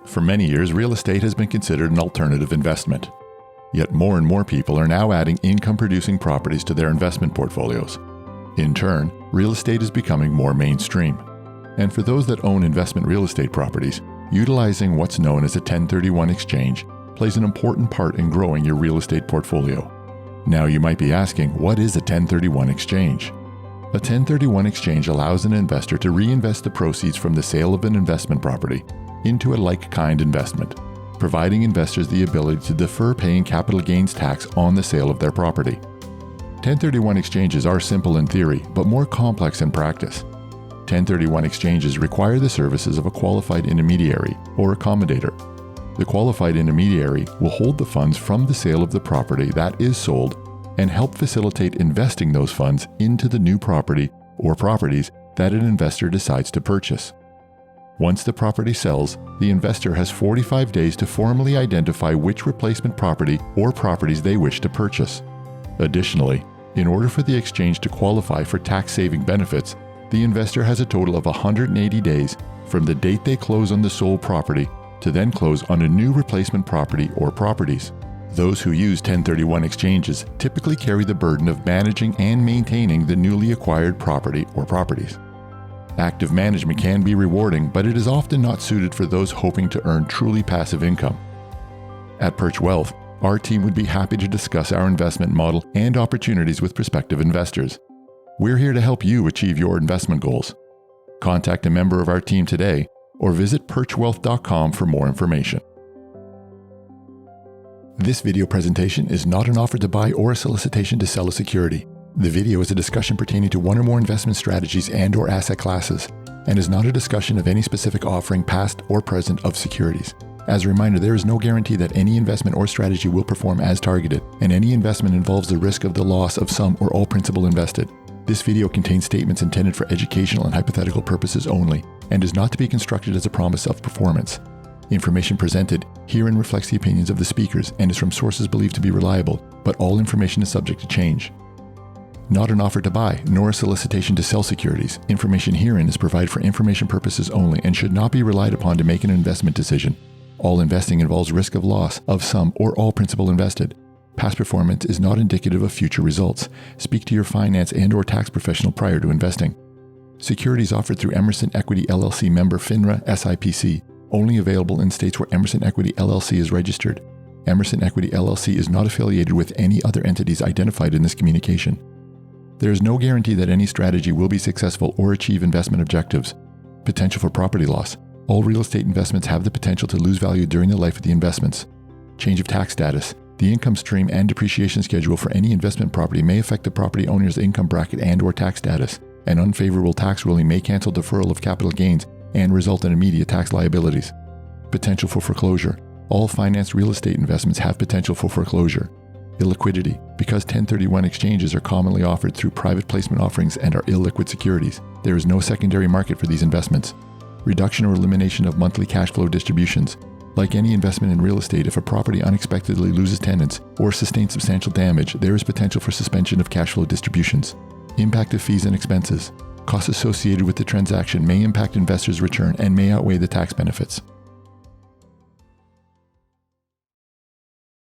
For many years, real estate has been considered an alternative investment. Yet more and more people are now adding income-producing properties to their investment portfolios. In turn, real estate is becoming more mainstream. And for those that own investment real estate properties, utilizing what's known as a 1031 exchange plays an important part in growing your real estate portfolio. Now you might be asking, what is a 1031 exchange? A 1031 exchange allows an investor to reinvest the proceeds from the sale of an investment property into a like-kind investment, providing investors the ability to defer paying capital gains tax on the sale of their property. 1031 exchanges are simple in theory, but more complex in practice. 1031 exchanges require the services of a qualified intermediary or accommodator. The qualified intermediary will hold the funds from the sale of the property that is sold and help facilitate investing those funds into the new property or properties that an investor decides to purchase. Once the property sells, the investor has 45 days to formally identify which replacement property or properties they wish to purchase. Additionally, in order for the exchange to qualify for tax-saving benefits, the investor has a total of 180 days from the date they close on the sold property to then close on a new replacement property or properties. Those who use 1031 exchanges typically carry the burden of managing and maintaining the newly acquired property or properties. Active management can be rewarding, but it is often not suited for those hoping to earn truly passive income. At Perch Wealth, our team would be happy to discuss our investment model and opportunities with prospective investors. We're here to help you achieve your investment goals. Contact a member of our team today or visit perchwealth.com for more information. This video presentation is not an offer to buy or a solicitation to sell a security. The video is a discussion pertaining to one or more investment strategies and/or asset classes, and is not a discussion of any specific offering, past or present, of securities. As a reminder, there is no guarantee that any investment or strategy will perform as targeted, and any investment involves the risk of the loss of some or all principal invested. This video contains statements intended for educational and hypothetical purposes only, and is not to be construed as a promise of performance. Information presented herein reflects the opinions of the speakers and is from sources believed to be reliable, but all information is subject to change. Not an offer to buy, nor a solicitation to sell securities. Information herein is provided for information purposes only and should not be relied upon to make an investment decision. All investing involves risk of loss of some or all principal invested. Past performance is not indicative of future results. Speak to your finance and/or tax professional prior to investing. Securities offered through Emerson Equity LLC member FINRA SIPC. Only available in states where Emerson Equity LLC is registered. Emerson Equity LLC is not affiliated with any other entities identified in this communication. There is no guarantee that any strategy will be successful or achieve investment objectives. Potential for property loss. All real estate investments have the potential to lose value during the life of the investments. Change of tax status. The income stream and depreciation schedule for any investment property may affect the property owner's income bracket and/or tax status. An unfavorable tax ruling may cancel deferral of capital gains and result in immediate tax liabilities. Potential for foreclosure. All financed real estate investments have potential for foreclosure. Illiquidity. Because 1031 exchanges are commonly offered through private placement offerings and are illiquid securities, there is no secondary market for these investments. Reduction or elimination of monthly cash flow distributions. Like any investment in real estate, if a property unexpectedly loses tenants or sustains substantial damage, there is potential for suspension of cash flow distributions. Impact of fees and expenses. Costs associated with the transaction may impact investors' return and may outweigh the tax benefits.